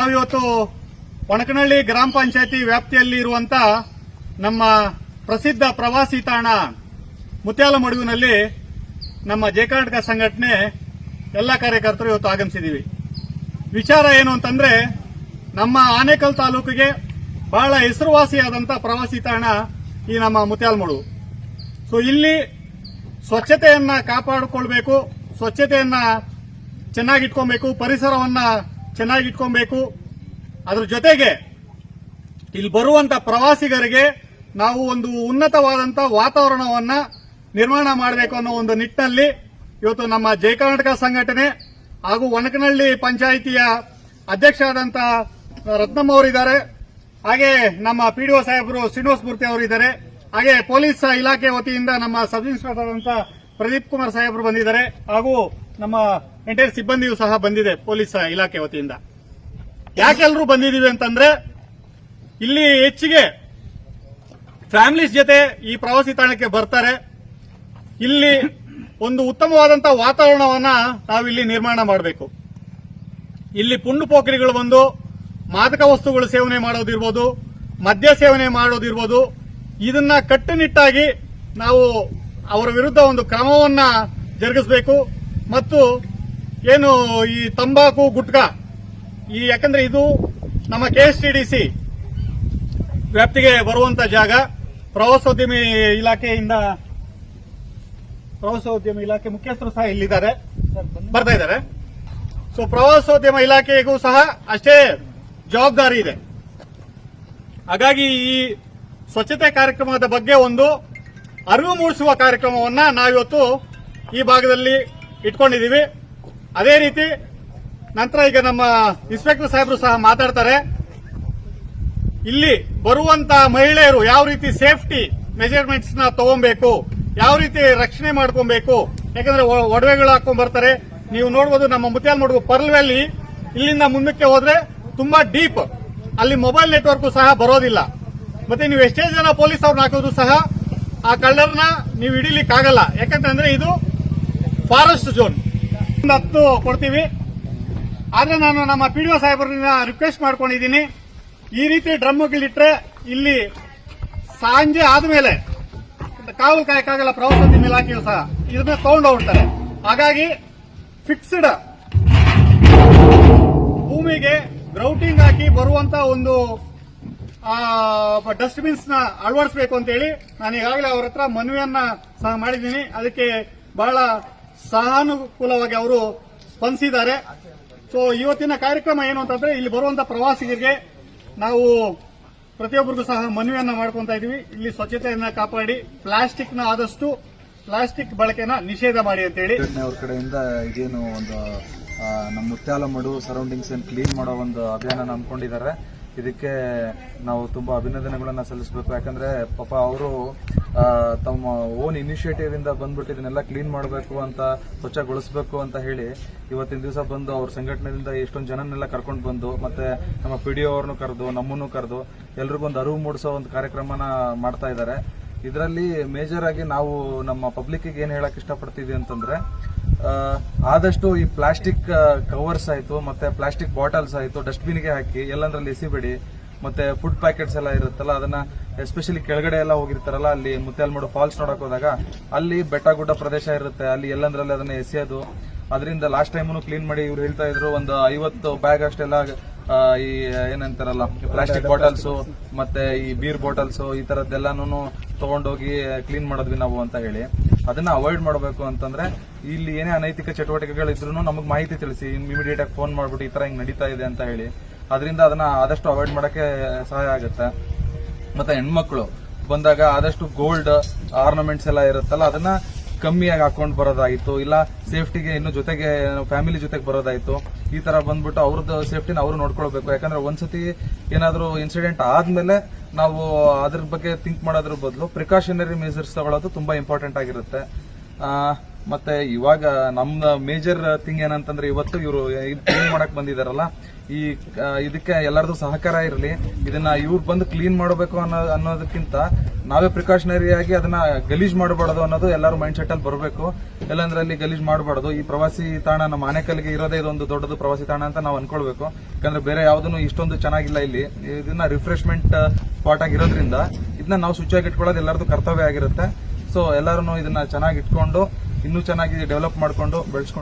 ನಾವಿವತ್ತು ಒಣಕನಹಳ್ಳಿ ಗ್ರಾಮ ಪಂಚಾಯತಿ ವ್ಯಾಪ್ತಿಯಲ್ಲಿ ಇರುವಂತ ನಮ್ಮ ಪ್ರಸಿದ್ಧ ಪ್ರವಾಸಿ ತಾಣ ಮುತ್ಯಾಲಮಡುವಿನಲ್ಲಿ ನಮ್ಮ ಜೆ ಕರ್ನಾಟಕ ಸಂಘಟನೆ ಎಲ್ಲ ಕಾರ್ಯಕರ್ತರು ಇವತ್ತು ಆಗಮಿಸಿದ್ದೀವಿ. ವಿಚಾರ ಏನು ಅಂತಂದ್ರೆ, ನಮ್ಮ ಆನೇಕಲ್ ತಾಲೂಕಿಗೆ ಬಹಳ ಹೆಸರುವಾಸಿಯಾದಂತ ಪ್ರವಾಸಿ ತಾಣ ಈ ನಮ್ಮ ಮುತ್ಯಾಲಮಡುವು. ಸೊ ಇಲ್ಲಿ ಸ್ವಚ್ಛತೆಯನ್ನ ಕಾಪಾಡಿಕೊಳ್ಬೇಕು, ಸ್ವಚ್ಛತೆಯನ್ನ ಚೆನ್ನಾಗಿಟ್ಕೊಬೇಕು, ಪರಿಸರವನ್ನ ಚೆನ್ನಾಗಿಟ್ಕೊಬೇಕು. ಅದ್ರ ಜೊತೆಗೆ ಇಲ್ಲಿ ಬರುವಂತ ಪ್ರವಾಸಿಗರಿಗೆ ನಾವು ಒಂದು ಉನ್ನತವಾದಂತ ವಾತಾವರಣವನ್ನ ನಿರ್ಮಾಣ ಮಾಡಬೇಕು ಅನ್ನೋ ಒಂದು ನಿಟ್ಟಿನಲ್ಲಿ ಇವತ್ತು ನಮ್ಮ ಜೆ ಕರ್ನಾಟಕ ಸಂಘಟನೆ ಹಾಗೂ ಒಣಕನಹಳ್ಳಿ ಪಂಚಾಯಿತಿಯ ಅಧ್ಯಕ್ಷರಾದಂತ ರತ್ನಮ್ಮ ಅವರಿದ್ದಾರೆ, ಹಾಗೆ ನಮ್ಮ ಪಿಡಿಒ ಸಾಹೇಬರು ಶ್ರೀನಿವಾಸ ಮೂರ್ತಿ ಅವರಿದ್ದಾರೆ, ಹಾಗೆ ಪೊಲೀಸ್ ಇಲಾಖೆ ವತಿಯಿಂದ ನಮ್ಮ ಸಬ್ ಇನ್ಸ್ಪೆಕ್ಟರ್ ಆದಂತ ಪ್ರದೀಪ್ ಕುಮಾರ್ ಸಾಹೇಬರು ಬಂದಿದ್ದಾರೆ, ಹಾಗೂ ನಮ್ಮ ಎಂಟೈರ್ ಸಿಬ್ಬಂದಿಯೂ ಸಹ ಬಂದಿದೆ ಪೊಲೀಸ್ ಇಲಾಖೆ ವತಿಯಿಂದ. ಯಾಕೆಲ್ಲರೂ ಬಂದಿದ್ದೀವಿ ಅಂತಂದ್ರೆ, ಇಲ್ಲಿ ಹೆಚ್ಚಿಗೆ ಫ್ಯಾಮಿಲೀಸ್ ಜೊತೆ ಈ ಪ್ರವಾಸಿ ತಾಣಕ್ಕೆ ಬರ್ತಾರೆ. ಇಲ್ಲಿ ಒಂದು ಉತ್ತಮವಾದಂತಹ ವಾತಾವರಣವನ್ನ ನಾವಿಲ್ಲಿ ನಿರ್ಮಾಣ ಮಾಡಬೇಕು. ಇಲ್ಲಿ ಪುಂಡು ಪೋಖರಿಗಳು ಬಂದು ಮಾದಕ ವಸ್ತುಗಳು ಸೇವನೆ ಮಾಡೋದಿರ್ಬೋದು, ಮದ್ಯ ಸೇವನೆ ಮಾಡೋದಿರ್ಬೋದು, ಇದನ್ನ ಕಟ್ಟುನಿಟ್ಟಾಗಿ ನಾವು ಅವರ ವಿರುದ್ಧ ಒಂದು ಕ್ರಮವನ್ನ ಜರುಗಿಸಬೇಕು. ಮತ್ತು ಏನು ಈ ತಂಬಾಕು ಗುಟ್ಕಾ, ಯಾಕಂದ್ರೆ ಇದು ನಮ್ಮ ಕೆಎಸ್ಟಿಡಿಸಿ ವ್ಯಾಪ್ತಿಗೆ ಬರುವಂತ ಜಾಗ. ಪ್ರವಾಸೋದ್ಯಮ ಇಲಾಖೆ ಮುಖ್ಯಸ್ಥರು ಸಹ ಇಲ್ಲಿದ್ದಾರೆ, ಬರ್ತಾ ಇದ್ದಾರೆ. ಸೊ ಪ್ರವಾಸೋದ್ಯಮ ಇಲಾಖೆಗೂ ಸಹ ಅಷ್ಟೇ ಜವಾಬ್ದಾರಿ ಇದೆ. ಹಾಗಾಗಿ ಈ ಸ್ವಚ್ಛತೆ ಕಾರ್ಯಕ್ರಮದ ಬಗ್ಗೆ ಒಂದು ಅರಿವು ಮೂಡಿಸುವ ಕಾರ್ಯಕ್ರಮವನ್ನ ನಾವಿವತ್ತು ಈ ಭಾಗದಲ್ಲಿ ಇಟ್ಕೊಂಡಿದ್ದೀವಿ. ಅದೇ ರೀತಿ ನಂತರ ಈಗ ನಮ್ಮ ಇನ್ಸ್ಪೆಕ್ಟರ್ ಸಾಹೇಬರು ಸಹ ಮಾತಾಡ್ತಾರೆ. ಇಲ್ಲಿ ಬರುವಂತ ಮಹಿಳೆಯರು ಯಾವ ರೀತಿ ಸೇಫ್ಟಿ ಮೆಜರ್ಮೆಂಟ್ಸ್ ನ ತಗೊಬೇಕು, ಯಾವ ರೀತಿ ರಕ್ಷಣೆ ಮಾಡ್ಕೊಬೇಕು. ಯಾಕಂದ್ರೆ ಒಡವೆಗಳು ಹಾಕೊಂಡ್ ಬರ್ತಾರೆ. ನೀವು ನೋಡಬಹುದು ನಮ್ಮ ಮುತ್ಯಾಲಮಡುವು ಪರ್ಲ್ ವ್ಯಾಲಿ, ಇಲ್ಲಿಂದ ಮುಂದಕ್ಕೆ ಹೋದ್ರೆ ತುಂಬಾ ಡೀಪ್, ಅಲ್ಲಿ ಮೊಬೈಲ್ ನೆಟ್ವರ್ಕ್ ಸಹ ಬರೋದಿಲ್ಲ. ಮತ್ತೆ ನೀವು ಎಷ್ಟೇ ಜನ ಪೊಲೀಸ್ ಅವ್ರನ್ನ ಹಾಕೋದು ಸಹ ಆ ಕಳ್ಳರ್ನ ನೀವು ಹಿಡಿಲಿಕ್ಕಾಗಲ್ಲ. ಯಾಕಂತಂದ್ರೆ ಇದು ಫಾರೆಸ್ಟ್ ಝೋನ್. 10 ಕೊಡ್ತೀವಿ. ಆದ್ರೆ ನಾನು ನಮ್ಮ ಪಿಡಿಒ ಸಾಹೇಬರನ್ನ ರಿಕ್ವೆಸ್ಟ್ ಮಾಡ್ಕೊಂಡಿದ್ದೀನಿ, ಈ ರೀತಿ ಡ್ರಮ್ಗಳಿಟ್ರೆ ಇಲ್ಲಿ ಸಂಜೆ ಆದ್ಮೇಲೆ ಕಾವಲು ಕಾಯಕ್ಕಾಗಲ್ಲ. ಪ್ರವಾಸೋದ್ಯಮ ಇಲಾಖೆಯು ಸಹ ಇದನ್ನ ತಗೊಂಡು ಹೋಗ್ತಾರೆ. ಹಾಗಾಗಿ ಫಿಕ್ಸ್ಡ್ ಭೂಮಿಗೆ ಗ್ರೌಟಿಂಗ್ ಹಾಕಿ ಬರುವಂತ ಒಂದು ಡಸ್ಟ್ಬಿನ್ಸ್ ನ ಅಳವಡಿಸಬೇಕು ಅಂತ ಹೇಳಿ ನಾನು ಈಗಾಗಲೇ ಅವರ ಹತ್ರ ಮನವಿಯನ್ನ ಸಹ ಮಾಡಿದ್ದೀನಿ. ಅದಕ್ಕೆ ಬಹಳ ಸಹಾನುಕೂಲವಾಗಿ ಅವರು ಸ್ಪಂದಿಸಿದ್ದಾರೆ. ಸೊ ಇವತ್ತಿನ ಕಾರ್ಯಕ್ರಮ ಏನು ಅಂತಂದ್ರೆ, ಇಲ್ಲಿ ಬರುವಂತ ಪ್ರವಾಸಿಗರಿಗೆ ನಾವು ಪ್ರತಿಯೊಬ್ಬರಿಗೂ ಸಹ ಮನವಿಯನ್ನ ಮಾಡ್ಕೊಂತ ಇದೀವಿ, ಇಲ್ಲಿ ಸ್ವಚ್ಛತೆಯನ್ನ ಕಾಪಾಡಿ, ಆದಷ್ಟು ಪ್ಲಾಸ್ಟಿಕ್ ಬಳಕೆನ ನಿಷೇಧ ಮಾಡಿ ಅಂತ ಹೇಳಿ ಅವ್ರ ಕಡೆಯಿಂದ ಇದೇನು ಒಂದು ನಮ್ಮ ಮುತ್ಯಾಲಮಡುವು ಸರೌಂಡಿಂಗ್ಸ್ ಕ್ಲೀನ್ ಮಾಡೋ ಒಂದು ಅಭಿಯಾನ ಹಮ್ಮಿಕೊಂಡಿದ್ದಾರೆ. ಇದಕ್ಕೆ ನಾವು ತುಂಬಾ ಅಭಿನಂದನೆಗಳನ್ನ ಸಲ್ಲಿಸಬೇಕು. ಯಾಕಂದ್ರೆ ಪಾಪ ಅವರು ತಮ್ಮ ಓನ್ ಇನಿಷಿಯೇಟಿವ್ ಇಂದ ಬಂದ್ಬಿಟ್ಟು ಇದನ್ನೆಲ್ಲ ಕ್ಲೀನ್ ಮಾಡಬೇಕು ಅಂತ, ಸ್ವಚ್ಛಗೊಳಿಸಬೇಕು ಅಂತ ಹೇಳಿ ಇವತ್ತಿನ ದಿವಸ ಬಂದು ಅವ್ರ ಸಂಘಟನೆಯಿಂದ ಎಷ್ಟೊಂದು ಜನನೆಲ್ಲ ಕರ್ಕೊಂಡು ಬಂದು, ಮತ್ತೆ ನಮ್ಮ ಪಿಡಿಒ ಅವ್ರನ್ನು ಕರೆದು, ನಮ್ಮನ್ನು ಕರೆದು ಎಲ್ರಿಗೂ ಒಂದು ಅರಿವು ಮೂಡಿಸೋ ಒಂದು ಕಾರ್ಯಕ್ರಮನ ಮಾಡ್ತಾ ಇದ್ದಾರೆ. ಇದರಲ್ಲಿ ಮೇಜರ್ ಆಗಿ ನಾವು ನಮ್ಮ ಪಬ್ಲಿಕ್ ಏನ್ ಹೇಳಕ್ ಇಷ್ಟಪಡ್ತೀವಿ ಅಂತಂದ್ರೆ, ಆದಷ್ಟು ಈ ಪ್ಲಾಸ್ಟಿಕ್ ಕವರ್ಸ್ ಆಯ್ತು, ಮತ್ತೆ ಪ್ಲಾಸ್ಟಿಕ್ ಬಾಟಲ್ಸ್ ಆಯ್ತು ಡಸ್ಟ್ಬಿನ್ಗೆ ಹಾಕಿ, ಎಲ್ಲಂದ್ರಲ್ಲಿ ಎಸಿಬೇಡಿ. ಮತ್ತೆ ಫುಡ್ ಪ್ಯಾಕೆಟ್ಸ್ ಎಲ್ಲ ಇರುತ್ತಲ್ಲ, ಅದನ್ನ ಎಸ್ಪೆಷಲಿ ಕೆಳಗಡೆ ಎಲ್ಲ ಹೋಗಿರ್ತಾರಲ್ಲ, ಅಲ್ಲಿ ಮುತ್ಯಾಲಮಡುವು ಫಾಲ್ಸ್ ನೋಡಕ್ ಹೋದಾಗ ಅಲ್ಲಿ ಬೆಟ್ಟ ಗುಡ್ಡ ಪ್ರದೇಶ ಇರುತ್ತೆ, ಅಲ್ಲಿ ಎಲ್ಲಂದ್ರಲ್ಲಿ ಅದನ್ನ ಎಸೆಯೋದು. ಅದರಿಂದ ಲಾಸ್ಟ್ ಟೈಮು ಕ್ಲೀನ್ ಮಾಡಿ ಇವ್ರು ಹೇಳ್ತಾ ಇದ್ರು, ಒಂದು 50 ಬ್ಯಾಗ್ ಅಷ್ಟೆಲ್ಲ ಈ ಏನಂತಾರಲ್ಲ ಪ್ಲಾಸ್ಟಿಕ್ ಬಾಟಲ್ಸ್ ಮತ್ತೆ ಈ ಬೀರ್ ಬಾಟಲ್ಸ್ ಈ ತರದ್ದೆಲ್ಲಾನು ತಗೊಂಡೋಗಿ ಕ್ಲೀನ್ ಮಾಡಿದ್ವಿ ನಾವು ಅಂತ ಹೇಳಿ. ಅದನ್ನ ಅವಾಯ್ಡ್ ಮಾಡಬೇಕು ಅಂತಂದ್ರೆ, ಇಲ್ಲಿ ಏನೇ ಅನೈತಿಕ ಚಟುವಟಿಕೆಗಳಿದ್ರು ನಮಗೆ ಮಾಹಿತಿ ತಿಳಿಸಿ, ಇಮಿಡಿಯೇಟ್ ಆಗಿ ಫೋನ್ ಮಾಡ್ಬಿಟ್ಟು ಈ ತರ ಹಿಂಗ್ ನಡೀತಾ ಇದೆ ಅಂತ ಹೇಳಿ. ಅದರಿಂದ ಅದನ್ನ ಆದಷ್ಟು ಅವಾಯ್ಡ್ ಮಾಡಕ್ಕೆ ಸಹಾಯ ಆಗುತ್ತೆ. ಮತ್ತೆ ಹೆಣ್ಮಕ್ಳು ಬಂದಾಗ ಆದಷ್ಟು ಗೋಲ್ಡ್ ಆರ್ನಮೆಂಟ್ಸ್ ಎಲ್ಲ ಇರುತ್ತಲ್ಲ, ಅದನ್ನ ಕಮ್ಮಿಯಾಗಿ ಹಾಕೊಂಡು ಬರೋದಾಯ್ತು, ಇಲ್ಲ ಸೇಫ್ಟಿಗೆ ಇನ್ನು ಜೊತೆಗೆ ಫ್ಯಾಮಿಲಿ ಜೊತೆಗೆ ಬರೋದಾಯ್ತು. ಈ ತರ ಬಂದ್ಬಿಟ್ಟು ಅವ್ರದ್ದು ಸೇಫ್ಟಿನ ಅವರು ನೋಡ್ಕೊಳ್ಬೇಕು. ಯಾಕಂದ್ರೆ ಒಂದ್ಸತಿ ಏನಾದ್ರು ಇನ್ಸಿಡೆಂಟ್ ಆದ್ಮೇಲೆ ನಾವು ಅದ್ರ ಬಗ್ಗೆ ಥಿಂಕ್ ಮಾಡೋದ್ರ ಬದಲು ಪ್ರಿಕಾಷನರಿ ಮೆಜರ್ಸ್ ತಗೊಳ್ಳೋದು ತುಂಬಾ ಇಂಪಾರ್ಟೆಂಟ್ ಆಗಿರುತ್ತೆ. ಮತ್ತೆ ಇವಾಗ ನಮ್ದ ಮೇಜರ್ ಥಿಂಗ್ ಏನಂತಂದ್ರೆ ಇವತ್ತು ಇವರು ಕ್ಲೀನ್ ಮಾಡಕ್ ಬಂದಿದಾರಲ್ಲ, ಇದಕ್ಕೆ ಎಲ್ಲರದು ಸಹಕಾರ ಇರಲಿ. ಇದನ್ನ ಇವ್ರು ಬಂದು ಕ್ಲೀನ್ ಮಾಡಬೇಕು ಅನ್ನೋದಕ್ಕಿಂತ ನಾವೇ ಪ್ರಿಕಾಷನರಿ ಆಗಿ ಅದನ್ನ ಗಲೀಜ್ ಮಾಡಬಾರ್ದು ಅನ್ನೋದು ಎಲ್ಲರೂ ಮೈಂಡ್ ಸೆಟ್ ಅಲ್ಲಿ ಬರಬೇಕು. ಇಲ್ಲಾಂದ್ರೆ ಅಲ್ಲಿ ಗಲೀಜ್ ಮಾಡಬಾರ್ದು. ಈ ಪ್ರವಾಸಿ ತಾಣ ನಮ್ಮ ಆನೇಕಲ್ಗೆ ಇರೋದೇ ಇದೊಂದು ದೊಡ್ಡದು ಪ್ರವಾಸಿ ತಾಣ ಅಂತ ನಾವು ಅನ್ಕೊಳ್ಬೇಕು. ಯಾಕಂದ್ರೆ ಬೇರೆ ಯಾವ್ದನ್ನು ಇಷ್ಟೊಂದು ಚೆನ್ನಾಗಿಲ್ಲ ಇಲ್ಲಿ. ಇದನ್ನ ರಿಫ್ರೆಶ್ಮೆಂಟ್ ಸ್ಪಾಟ್ ಆಗಿರೋದ್ರಿಂದ ಇದನ್ನ ನಾವು ಶುಚಿಯಾಗಿ ಇಟ್ಕೊಳ್ಳೋದು ಎಲ್ಲರದು ಕರ್ತವ್ಯ ಆಗಿರುತ್ತೆ. ಸೊ ಎಲ್ಲರೂ ಇದನ್ನ ಚೆನ್ನಾಗಿ ಇಟ್ಕೊಂಡು ಇನ್ನೂ ಚೆನ್ನಾಗಿ ಡೆವಲಪ್ ಮಾಡ್ಕೊಂಡು ಬೆಳೆಸ್ಕೊಂಡು